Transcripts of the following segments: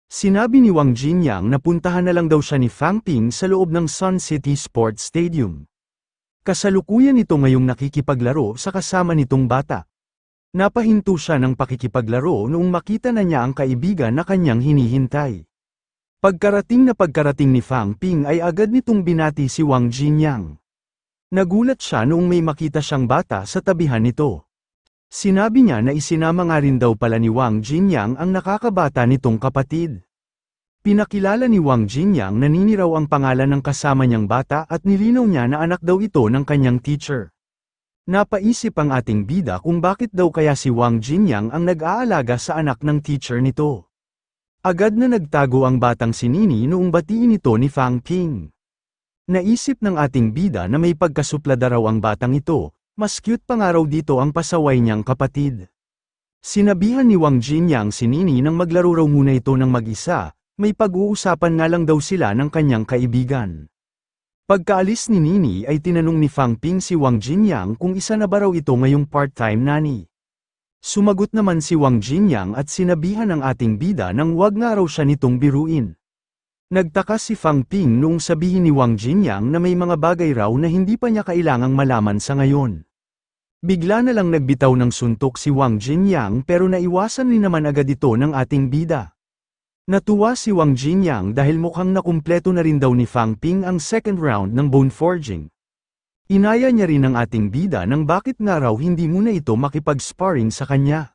Sinabi ni Wang Jinyang na puntahan na lang daw siya ni Fang Ping sa loob ng Sun City Sports Stadium. Kasalukuyan ito ngayong nakikipaglaro sa kasama nitong bata. Napahinto siya ng pakikipaglaro noong makita na niya ang kaibigan na kanyang hinihintay. Pagkarating ni Fang Ping ay agad nitong binati si Wang Jinyang. Nagulat siya noong may makita siyang bata sa tabihan nito. Sinabi niya na isinama nga rin daw pala ni Wang Jinyang ang nakakabata nitong kapatid. Pinakilala ni Wang Jinyang na nini raw ang pangalan ng kasama niyang bata at nilinaw niya na anak daw ito ng kanyang teacher. Napaisip ang ating bida kung bakit daw kaya si Wang Jinyang ang nag-aalaga sa anak ng teacher nito. Agad na nagtago ang batang si Nini noong batiin ito ni Fang Ping. Naisip ng ating bida na may pagkasuplada raw ang batang ito. Mas cute pa nga raw dito ang pasaway niyang kapatid. Sinabihan ni Wang Jinyang si Nini nang maglaro raw muna ito ng mag-isa, may pag-uusapan nga lang daw sila ng kanyang kaibigan. Pagkaalis ni Nini ay tinanong ni Fang Ping si Wang Jinyang kung isa na ba raw ito ngayong part-time nanny. Sumagot naman si Wang Jinyang at sinabihan ang ating bida nang wag nga raw siya nitong biruin. Nagtaka si Fang Ping noong sabihin ni Wang Jinyang na may mga bagay raw na hindi pa niya kailangang malaman sa ngayon. Bigla na lang nagbitaw ng suntok si Wang Jinyang pero naiwasan rin naman agad ito ng ating bida. Natuwa si Wang Jinyang dahil mukhang nakumpleto na rin daw ni Fang Ping ang second round ng bone forging. Inaya niya rin ang ating bida nang bakit nga raw hindi muna ito makipag-sparring sa kanya.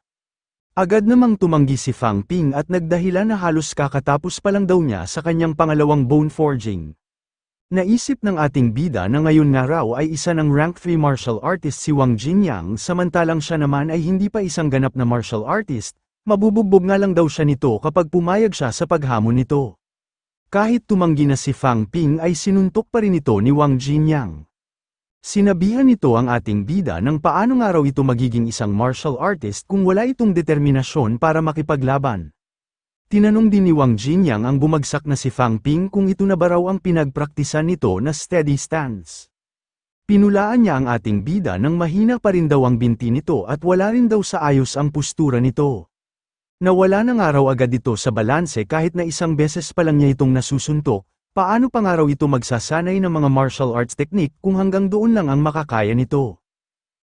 Agad namang tumanggi si Fang Ping at nagdahilan na halos kakatapos pa lang daw niya sa kanyang pangalawang bone forging. Naisip ng ating bida na ngayon nga raw ay isa ng rank 3 martial artist si Wang Jinyang samantalang siya naman ay hindi pa isang ganap na martial artist, mabubugbog nga lang daw siya nito kapag pumayag siya sa paghamon nito. Kahit tumanggi na si Fang Ping ay sinuntok pa rin ito ni Wang Jinyang. Sinabihan nito ang ating bida ng paano nga raw ito magiging isang martial artist kung wala itong determinasyon para makipaglaban. Tinanong din ni Wang Jinyang ang bumagsak na si Fang Ping kung ito na ba raw ang pinagpraktisan nito na steady stance. Pinulaan niya ang ating bida nang mahina pa rin daw ang binti nito at wala rin daw sa ayos ang postura nito. Nawala na nga raw agad ito sa balanse kahit na isang beses pa lang niya itong nasusuntok, paano pa nga raw ito magsasanay ng mga martial arts technique kung hanggang doon lang ang makakaya nito.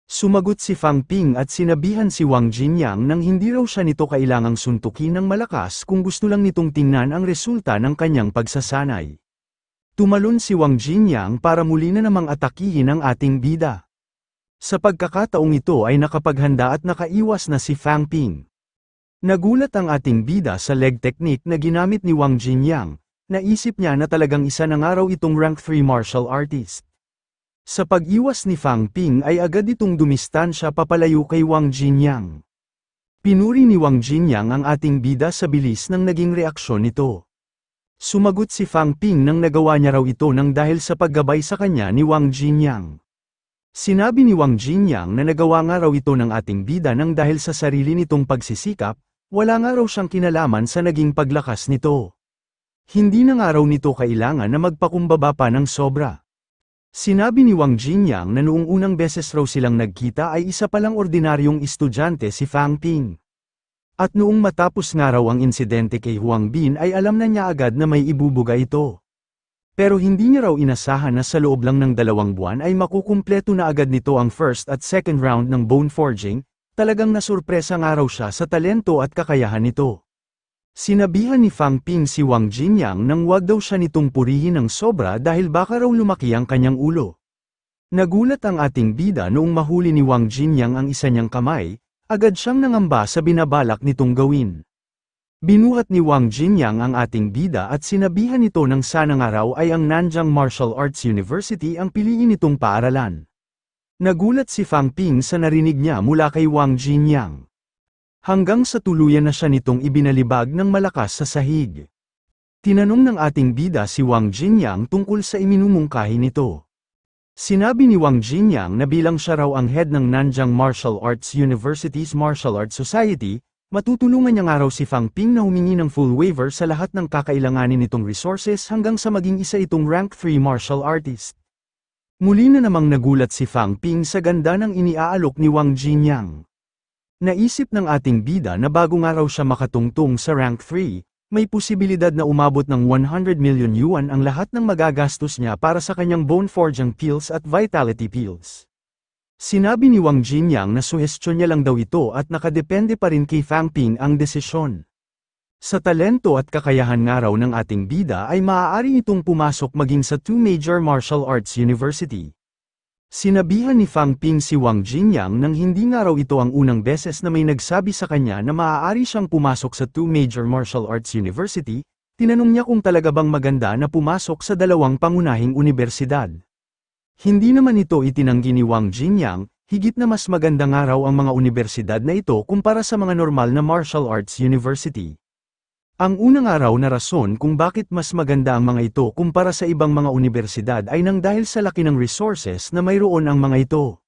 Sumagot si Fang Ping at sinabihan si Wang Jinyang nang hindi raw siya nito kailangang suntukin ng malakas kung gusto lang nitong tingnan ang resulta ng kanyang pagsasanay. Tumalon si Wang Jinyang para muli na namang atakihin ang ating bida. Sa pagkakataong ito ay nakapaghanda at nakaiwas na si Fang Ping. Nagulat ang ating bida sa leg technique na ginamit ni Wang Jinyang, naisip niya na talagang isa na nga raw itong rank 3 martial artist. Sa pag-iwas ni Fang Ping ay agad itong dumistansya papalayo kay Wang Jinyang. Pinuri ni Wang Jinyang ang ating bida sa bilis ng naging reaksyon nito. Sumagot si Fang Ping nang nagawa niya raw ito nang dahil sa paggabay sa kanya ni Wang Jinyang. Sinabi ni Wang Jinyang na nagawa nga raw ito ng ating bida nang dahil sa sarili nitong pagsisikap, wala nga raw siyang kinalaman sa naging paglakas nito. Hindi na nga raw nito kailangan na magpakumbaba pa ng sobra. Sinabi ni Wang Jinyang na noong unang beses raw silang nagkita ay isa palang ordinaryong estudyante si Fang Ping. At noong matapos nga raw ang insidente kay Huang Bin ay alam na niya agad na may ibubuga ito. Pero hindi niya raw inasahan na sa loob lang ng 2 buwan ay makukumpleto na agad nito ang first at second round ng bone forging, talagang nasurpresa nga raw siya sa talento at kakayahan nito. Sinabihan ni Fang Ping si Wang Jinyang nang wag daw siya nitong purihin ng sobra dahil baka raw lumaki ang kanyang ulo. Nagulat ang ating bida noong mahuli ni Wang Jinyang ang isa niyang kamay, agad siyang nangamba sa binabalak nitong gawin. Binuhat ni Wang Jinyang ang ating bida at sinabihan nito nang sana nga raw ay ang Nanjing Martial Arts University ang piliin nitong paaralan. Nagulat si Fang Ping sa narinig niya mula kay Wang Jinyang. Hanggang sa tuluyan na siya nitong ibinalibag ng malakas sa sahig. Tinanong ng ating bida si Wang Jinyang tungkol sa iminumungkahi nito. Sinabi ni Wang Jinyang na bilang siya raw ang head ng Nanjing Martial Arts University's Martial Arts Society, matutulungan niya nga raw si Fang Ping na humingi ng full waiver sa lahat ng kakailanganin nitong resources hanggang sa maging isa itong rank 3 martial artist. Muli na namang nagulat si Fang Ping sa ganda ng iniaalok ni Wang Jinyang. Naisip ng ating bida na bago nga raw siya makatungtong sa rank 3, May posibilidad na umabot ng 100 million yuan ang lahat ng magagastos niya para sa kanyang bone forging pills at vitality pills. Sinabi ni Wang Jinyang na suhestyon niya lang daw ito at nakadepende pa rin kay Fang Ping ang desisyon. Sa talento at kakayahan nga raw ng ating bida ay maaari itong pumasok maging sa two major martial arts university. Sinabihan ni Fang Ping si Wang Jinyang nang hindi nga raw ito ang unang beses na may nagsabi sa kanya na maaari siyang pumasok sa two major martial arts university, tinanong niya kung talaga bang maganda na pumasok sa dalawang pangunahing universidad. Hindi naman ito itinanggi ni Wang Jinyang, higit na mas maganda nga raw ang mga universidad na ito kumpara sa mga normal na martial arts university. Ang unang araw na rason kung bakit mas maganda ang mga ito kumpara sa ibang mga universidad ay nang dahil sa laki ng resources na mayroon ang mga ito.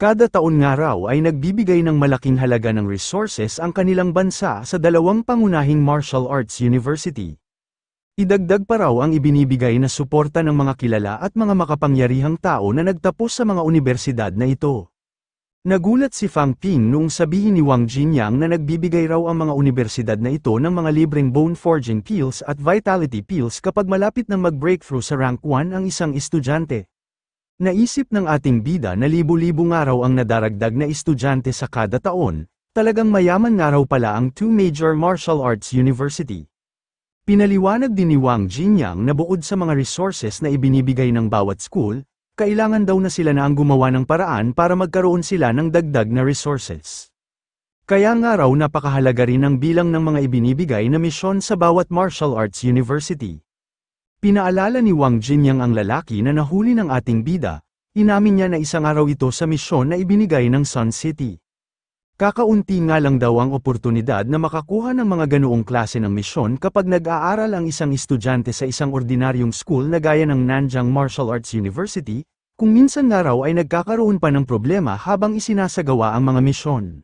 Kada taon nga raw ay nagbibigay ng malaking halaga ng resources ang kanilang bansa sa dalawang pangunahing martial arts university. Idagdag pa raw ang ibinibigay na suporta ng mga kilala at mga makapangyarihang tao na nagtapos sa mga universidad na ito. Nagulat si Fang Ping noong sabihin ni Wang Jinyang na nagbibigay raw ang mga universidad na ito ng mga libreng bone forging pills at vitality pills kapag malapit nang mag-breakthrough sa rank 1 ang isang estudyante. Naisip ng ating bida na libo-libo nga raw ang nadaragdag na estudyante sa kada taon, talagang mayaman nga raw pala ang two major martial arts university. Pinaliwanag din ni Wang Jinyang na bukod sa mga resources na ibinibigay ng bawat school, kailangan daw na sila na ang gumawa ng paraan para magkaroon sila ng dagdag na resources. Kaya nga raw napakahalaga rin ang bilang ng mga ibinibigay na misyon sa bawat martial arts university. Pinaalala ni Wang Jinyang ang lalaki na nahuli ng ating bida, inamin niya na isang araw ito sa misyon na ibinigay ng Sun City. Kakaunti nga lang daw ang oportunidad na makakuha ng mga ganoong klase ng misyon kapag nag-aaral ang isang estudyante sa isang ordinaryong school na gaya ng Nanjing Martial Arts University, kung minsan nga raw ay nagkakaroon pa ng problema habang isinasagawa ang mga misyon.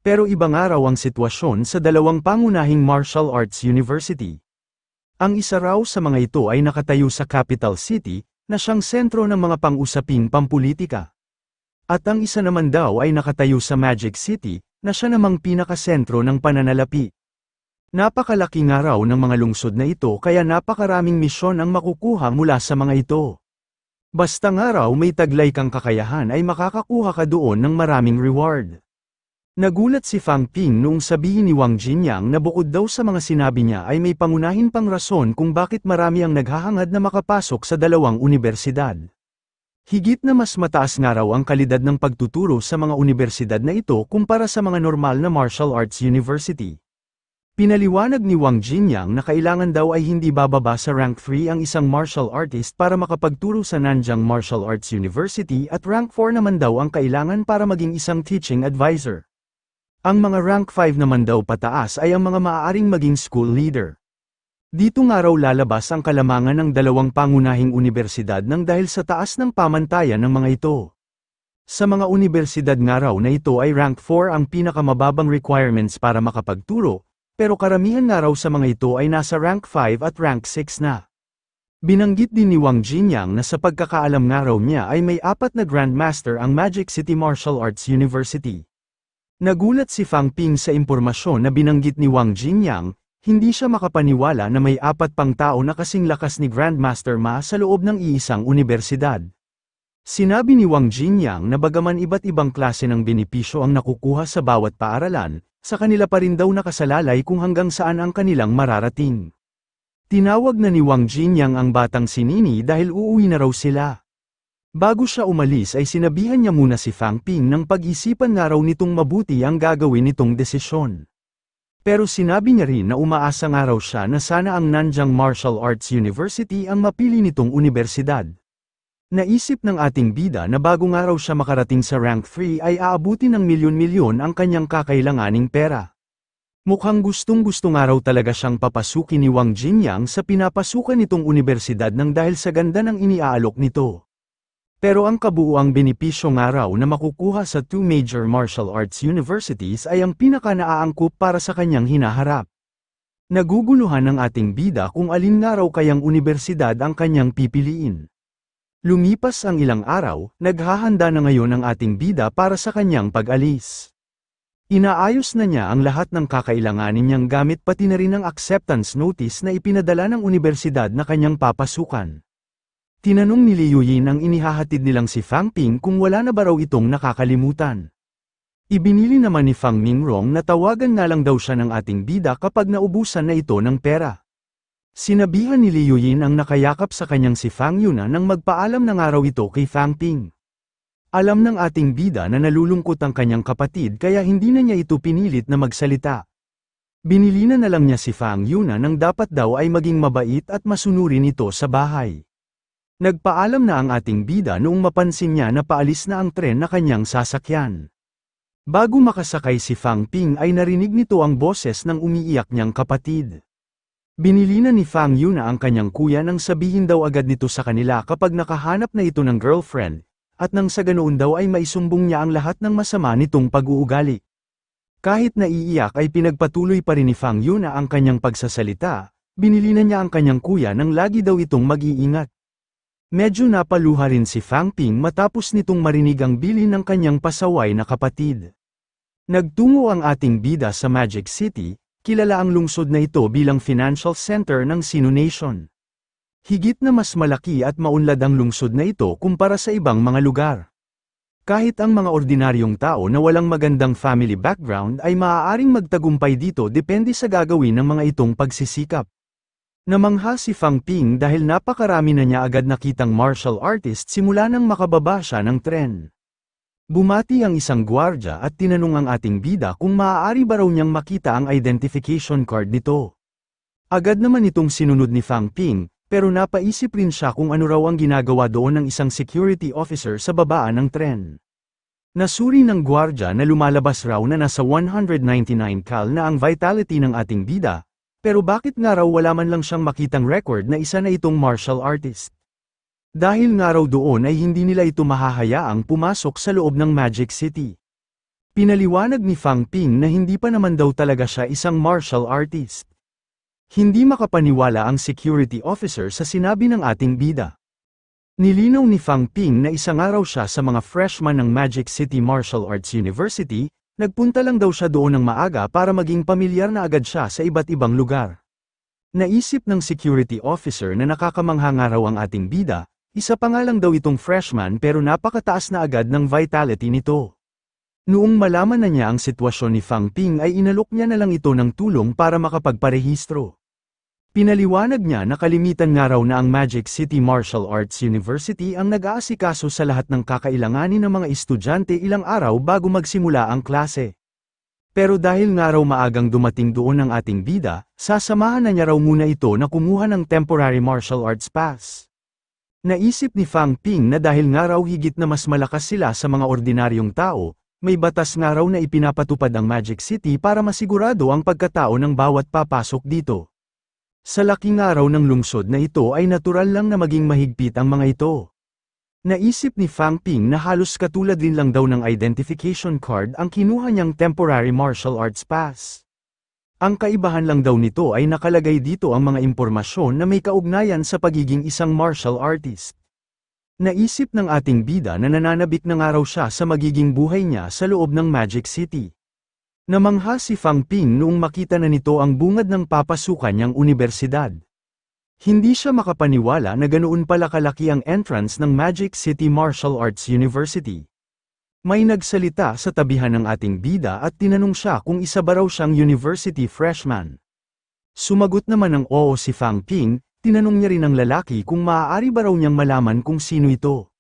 Pero iba nga raw ang sitwasyon sa dalawang pangunahing martial arts university. Ang isa raw sa mga ito ay nakatayo sa capital city, na siyang sentro ng mga pang-usaping pampulitika. At ang isa naman daw ay nakatayo sa Magic City, na siya namang pinakasentro ng pananalapi. Napakalaki nga raw ng mga lungsod na ito kaya napakaraming misyon ang makukuha mula sa mga ito. Basta nga raw may taglay kang kakayahan ay makakakuha ka doon ng maraming reward. Nagulat si Fang Ping noong sabihin ni Wang Jinyang na bukod daw sa mga sinabi niya ay may pangunahin pang rason kung bakit marami ang naghahangad na makapasok sa dalawang universidad. Higit na mas mataas nga raw ang kalidad ng pagtuturo sa mga universidad na ito kumpara sa mga normal na martial arts university. Pinaliwanag ni Wang Jinyang na kailangan daw ay hindi bababa sa rank 3 ang isang martial artist para makapagturo sa Nanjing Martial Arts University at rank 4 naman daw ang kailangan para maging isang teaching advisor. Ang mga rank 5 naman daw pataas ay ang mga maaaring maging school leader. Dito nga raw lalabas ang kalamangan ng dalawang pangunahing universidad nang dahil sa taas ng pamantayan ng mga ito. Sa mga universidad nga raw na ito ay rank 4 ang pinakamababang requirements para makapagturo, pero karamihan nga raw sa mga ito ay nasa rank 5 at rank 6 na. Binanggit din ni Wang Jinyang na sa pagkakaalam nga raw niya ay may 4 na Grandmaster ang Magic City Martial Arts University. Nagulat si Fang Ping sa impormasyon na binanggit ni Wang Jinyang. Hindi siya makapaniwala na may 4 pang tao na kasing lakas ni Grandmaster Ma sa loob ng iisang universidad. Sinabi ni Wang Jinyang na bagaman iba't ibang klase ng benepisyo ang nakukuha sa bawat paaralan, sa kanila pa rin daw nakasalalay kung hanggang saan ang kanilang mararating. Tinawag na ni Wang Jinyang ang batang si Nini dahil uuwi na raw sila. Bago siya umalis ay sinabihan niya muna si Fang Ping nang pag-isipan nga raw nitong mabuti ang gagawin nitong desisyon. Pero sinabi niya rin na umaasa nga raw siya na sana ang Nanjing Martial Arts University ang mapili nitong universidad. Naisip ng ating bida na bago nga raw siya makarating sa rank 3 ay aabuti ng milyon-milyon ang kanyang kakailanganing pera. Mukhang gustong-gusto nga raw talaga siyang papasukin ni Wang Jinyang sa pinapasukan nitong universidad nang dahil sa ganda ng iniaalok nito. Pero ang kabuuang benepisyo nga raw na makukuha sa two major martial arts universities ay ang pinaka-naaangkop para sa kanyang hinaharap. Naguguluhan ng ating bida kung alin nga raw kayang universidad ang kanyang pipiliin. Lumipas ang ilang araw, naghahanda na ngayon ang ating bida para sa kanyang pag-alis. Inaayos na niya ang lahat ng kakailanganin niyang gamit pati na rin ang acceptance notice na ipinadala ng universidad na kanyang papasukan. Tinanong ni Liu Yin ang inihahatid nilang si Fang Ping kung wala na ba raw itong nakakalimutan. Ibinili naman ni Fang Mingrong na tawagan na lang daw siya ng ating bida kapag naubusan na ito ng pera. Sinabihan ni Liu Yin ang nakayakap sa kanyang si Fang Yuna nang magpaalam ng araw ito kay Fang Ping. Alam ng ating bida na nalulungkot ang kanyang kapatid kaya hindi na niya ito pinilit na magsalita. Binilina na lang niya si Fang Yuna nang dapat daw ay maging mabait at masunurin ito sa bahay. Nagpaalam na ang ating bida noong mapansin niya na paalis na ang tren na kanyang sasakyan. Bago makasakay si Fang Ping ay narinig nito ang boses ng umiiyak niyang kapatid. Binilina ni Fang Yuna ang kanyang kuya nang sabihin daw agad nito sa kanila kapag nakahanap na ito ng girlfriend. At nang sa ganoon daw ay maisumbong niya ang lahat ng masama nitong pag-uugali. Kahit naiiyak ay pinagpatuloy pa rin ni Fang Yuna ang kanyang pagsasalita, binilina niya ang kanyang kuya nang lagi daw itong mag-iingat. Medyo napaluha rin si Fang Ping matapos nitong marinig ang bilin ng kanyang pasaway na kapatid. Nagtungo ang ating bida sa Magic City, kilala ang lungsod na ito bilang financial center ng Sino Nation. Higit na mas malaki at maunlad ang lungsod na ito kumpara sa ibang mga lugar. Kahit ang mga ordinaryong tao na walang magandang family background ay maaaring magtagumpay dito depende sa gagawin ng mga itong pagsisikap. Namangha si Fang Ping dahil napakarami na niya agad nakitang martial artist simula nang makababa siya ng tren. Bumati ang isang gwardya at tinanong ang ating bida kung maaari ba raw niyang makita ang identification card nito. Agad naman itong sinunod ni Fang Ping, pero napaisip rin siya kung ano raw ang ginagawa doon ng isang security officer sa babaan ng tren. Nasuri ng gwardya na lumalabas raw na nasa 199 cal na ang vitality ng ating bida, pero bakit nga raw wala man lang siyang makitang record na isa na itong martial artist? Dahil nga raw doon ay hindi nila ito mahahayaang pumasok sa loob ng Magic City. Pinaliwanag ni Fang Ping na hindi pa naman daw talaga siya isang martial artist. Hindi makapaniwala ang security officer sa sinabi ng ating bida. Nilinaw ni Fang Ping na isang araw siya sa mga freshman ng Magic City Martial Arts University, nagpunta lang daw siya doon ng maaga para maging pamilyar na agad siya sa iba't ibang lugar. Naisip ng security officer na nakakamangha nga raw ang ating bida, isa pa nga lang daw itong freshman pero napakataas na agad ng vitality nito. Noong malaman na niya ang sitwasyon ni Fang Ping ay inalok niya na lang ito ng tulong para makapagparehistro. Pinaliwanag niya na kalimitan nga raw na ang Magic City Martial Arts University ang nag-aasikaso sa lahat ng kakailanganin ng mga estudyante ilang araw bago magsimula ang klase. Pero dahil nga raw maagang dumating doon ang ating bida, sasamahan na niya raw muna ito na kumuha ng temporary martial arts pass. Naisip ni Fang Ping na dahil nga raw higit na mas malakas sila sa mga ordinaryong tao, may batas nga raw na ipinapatupad ang Magic City para masigurado ang pagkatao ng bawat papasok dito. Sa laking araw ng lungsod na ito ay natural lang na maging mahigpit ang mga ito. Naisip ni Fang Ping na halos katulad din lang daw ng identification card ang kinuha niyang temporary martial arts pass. Ang kaibahan lang daw nito ay nakalagay dito ang mga impormasyon na may kaugnayan sa pagiging isang martial artist. Naisip ng ating bida na nananabik na nga raw siya sa magiging buhay niya sa loob ng Magic City. Namangha si Fang Ping noong makita na nito ang bungad ng papasukan niyang universidad. Hindi siya makapaniwala na ganoon pala kalaki ang entrance ng Magic City Martial Arts University. May nagsalita sa tabihan ng ating bida at tinanong siya kung isa ba raw siyang university freshman. Sumagot naman ng oo si Fang Ping, tinanong niya rin ang lalaki kung maaari ba raw niyang malaman kung sino ito.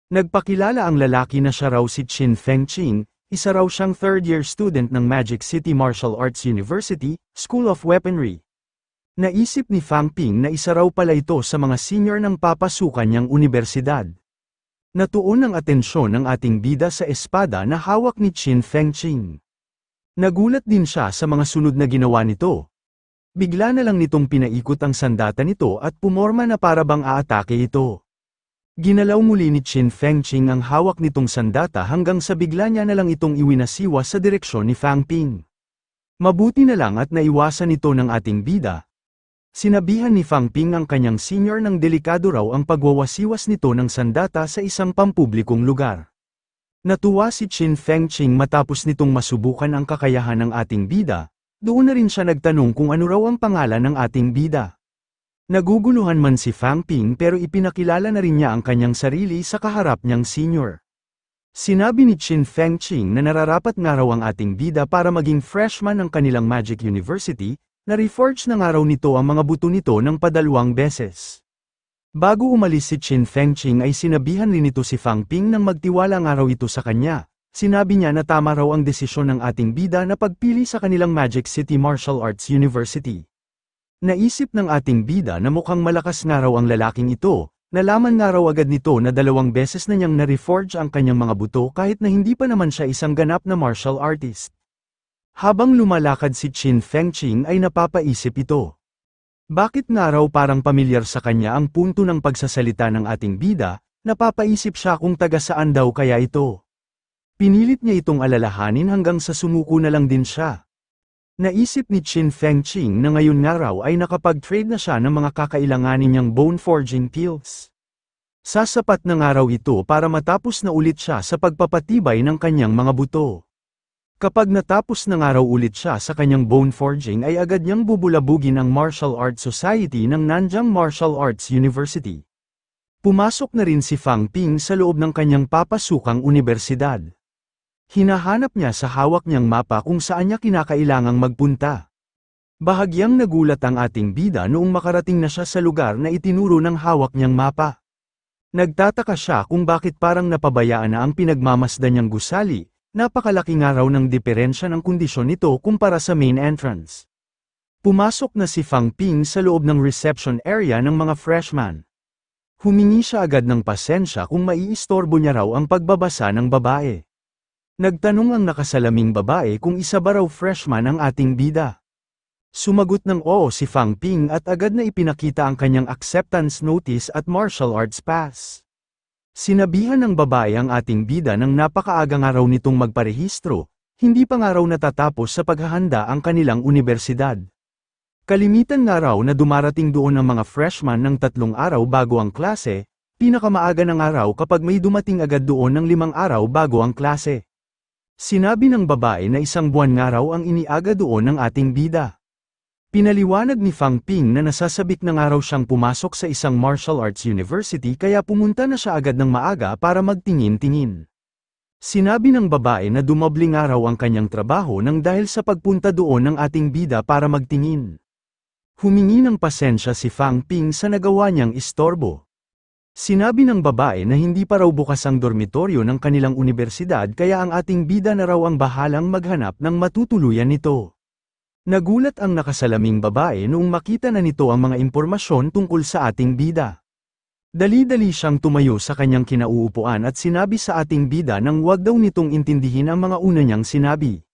Nagpakilala ang lalaki na siya raw si Qin Fengqing, isa raw siyang third-year student ng Magic City Martial Arts University, School of Weaponry. Naisip ni Fang Ping na isa raw pala ito sa mga senior ng papasukan niyang universidad. Natuon ang atensyon ng ating bida sa espada na hawak ni Qin Fengqing. Nagulat din siya sa mga sunod na ginawa nito. Bigla na lang nitong pinaikot ang sandata nito at pumorma na para bang aatake ito. Ginalaw muli ni Qin Fengqing ang hawak nitong sandata hanggang sa bigla niya na lang itong iwinasiwa sa direksyon ni Fang Ping. Mabuti na lang at naiwasan ito ng ating bida. Sinabihan ni Fang Ping ang kanyang senior ng delikado raw ang pagwawasiwas nito ng sandata sa isang pampublikong lugar. Natuwa si Qin Fengqing matapos nitong masubukan ang kakayahan ng ating bida, doon na rin siya nagtanong kung ano raw ang pangalan ng ating bida. Naguguluhan man si Fang Ping pero ipinakilala na rin niya ang kanyang sarili sa kaharap niyang senior. Sinabi ni Qin Fengqing na nararapat nga raw ang ating bida para maging freshman ng kanilang Magic University, na reforge na nga raw nito ang mga buto nito ng padalawang beses. Bago umalis si Qin Fengqing ay sinabihan rin ito si Fang Ping nang magtiwala nga raw ito sa kanya. Sinabi niya na tama raw ang desisyon ng ating bida na pagpili sa kanilang Magic City Martial Arts University. Naisip ng ating bida na mukhang malakas nga raw ang lalaking ito, nalaman nga raw agad nito na 2 beses na niyang na-reforge ang kanyang mga buto kahit na hindi pa naman siya isang ganap na martial artist. Habang lumalakad si Qin Fengqing ay napapaisip ito. Bakit nga raw parang pamilyar sa kanya ang punto ng pagsasalita ng ating bida, napapaisip siya kung taga saan daw kaya ito. Pinilit niya itong alalahanin hanggang sa sumuko na lang din siya. Naisip ni Qin Fengqing na ngayon nga raw ay nakapag-trade na siya ng mga kakailanganin niyang bone forging pills. Sasapat na nga raw ito para matapos na ulit siya sa pagpapatibay ng kanyang mga buto. Kapag natapos na nga raw ulit siya sa kanyang bone forging ay agad niyang bubulabugin ang Martial Arts Society ng Nanjing Martial Arts University. Pumasok na rin si Fang Ping sa loob ng kanyang papasukang universidad. Hinahanap niya sa hawak niyang mapa kung saan niya kinakailangang magpunta. Bahagyang nagulat ang ating bida noong makarating na siya sa lugar na itinuro ng hawak niyang mapa. Nagtataka siya kung bakit parang napabayaan na ang pinagmamasdan niyang gusali. Napakalaki nga raw ng diferensya ng kondisyon nito kumpara sa main entrance. Pumasok na si Fang Ping sa loob ng reception area ng mga freshman. Humingi siya agad ng pasensya kung maiistorbo niya raw ang pagbabasa ng babae. Nagtanong ang nakasalaming babae kung isa ba raw freshman ang ating bida. Sumagot ng oo si Fang Ping at agad na ipinakita ang kanyang acceptance notice at martial arts pass. Sinabihan ng babae ang ating bida nang napakaaga nga raw nitong magparehistro, hindi pa nga raw natatapos sa paghahanda ang kanilang universidad. Kalimitan nga raw na dumarating doon ang mga freshman ng 3 araw bago ang klase, pinakamaaga na nga raw kapag may dumating agad doon ng 5 araw bago ang klase. Sinabi ng babae na 1 buwan nga raw ang iniaga doon ng ating bida. Pinaliwanag ni Fang Ping na nasasabik na nga raw siyang pumasok sa isang martial arts university kaya pumunta na siya agad ng maaga para magtingin-tingin. Sinabi ng babae na dumoble nga raw ang kanyang trabaho nang dahil sa pagpunta doon ng ating bida para magtingin. Humingi ng pasensya si Fang Ping sa nagawa niyang istorbo. Sinabi ng babae na hindi pa raw bukas ang dormitoryo ng kanilang universidad kaya ang ating bida na raw ang bahalang maghanap ng matutuluyan nito. Nagulat ang nakasalaming babae noong makita na nito ang mga impormasyon tungkol sa ating bida. Dali-dali siyang tumayo sa kanyang kinauupuan at sinabi sa ating bida nang wag daw nitong intindihin ang mga una niyang sinabi.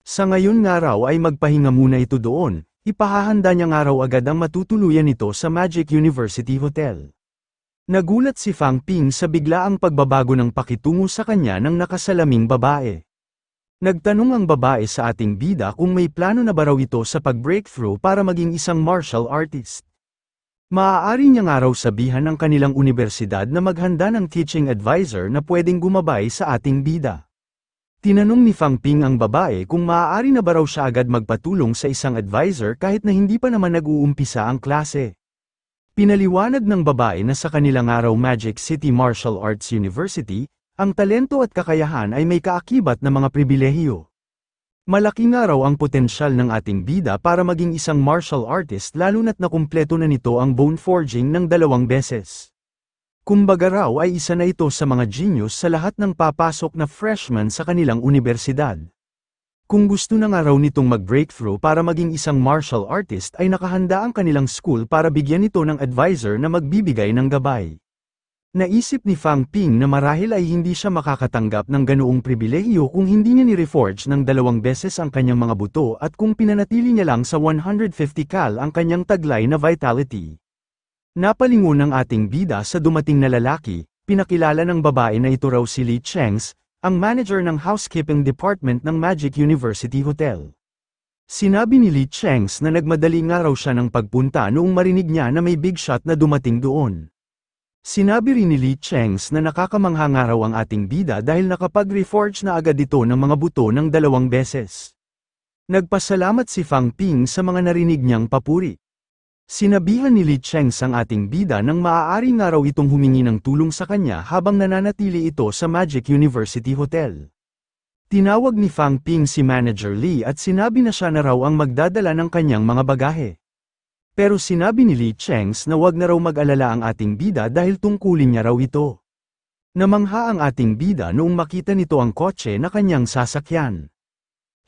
Sa ngayon nga raw ay magpahinga muna ito doon, ipahahanda niya nga raw agad ang matutuluyan nito sa Magic University Hotel. Nagulat si Fang Ping sa biglaang pagbabago ng pakitungo sa kanya ng nakasalaming babae. Nagtanong ang babae sa ating bida kung may plano na ba raw ito sa pag-breakthrough para maging isang martial artist. Maaari niya nga raw sabihan ng kanilang universidad na maghanda ng teaching advisor na pwedeng gumabay sa ating bida. Tinanong ni Fang Ping ang babae kung maaari na ba raw siya agad magpatulong sa isang advisor kahit na hindi pa naman nag-uumpisa ang klase. Pinaliwanag ng babae na sa kanilang araw Magic City Martial Arts University, ang talento at kakayahan ay may kaakibat na mga pribilehiyo. Malaki nga raw ang potensyal ng ating bida para maging isang martial artist lalo na't nakumpleto na nito ang bone forging ng 2 beses. Kumbaga raw ay isa na ito sa mga genius sa lahat ng papasok na freshman sa kanilang universidad. Kung gusto na nga raw nitong mag-breakthrough para maging isang martial artist ay nakahanda ang kanilang school para bigyan ito ng advisor na magbibigay ng gabay. Naisip ni Fang Ping na marahil ay hindi siya makakatanggap ng ganoong pribilehiyo kung hindi niya ni-reforge ng 2 beses ang kanyang mga buto at kung pinanatili niya lang sa 150 cal ang kanyang taglay na vitality. Napalingon ang ating bida sa dumating na lalaki, pinakilala ng babae na ito raw si Li Chengs, ang manager ng housekeeping department ng Magic University Hotel. Sinabi ni Li Chengs na nagmadali nga raw siya ng pagpunta noong marinig niya na may big shot na dumating doon. Sinabi rin ni Li Chengs na nakakamangha nga raw ang ating bida dahil nakapag-reforge na agad ito ng mga buto ng 2 beses. Nagpasalamat si Fang Ping sa mga narinig niyang papuri. Sinabihan ni Li Chengs ang ating bida nang maaari nga raw itong humingi ng tulong sa kanya habang nananatili ito sa Magic University Hotel. Tinawag ni Fang Ping si Manager Li at sinabi na siya na raw ang magdadala ng kanyang mga bagahe. Pero sinabi ni Li Chengs na wag na raw mag-alala ang ating bida dahil tungkulin niya raw ito. Namangha ang ating bida noong makita nito ang kotse na kanyang sasakyan.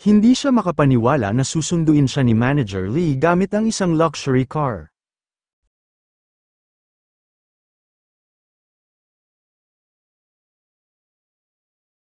Hindi siya makapaniwala na susunduin siya ni Manager Lee gamit ang isang luxury car.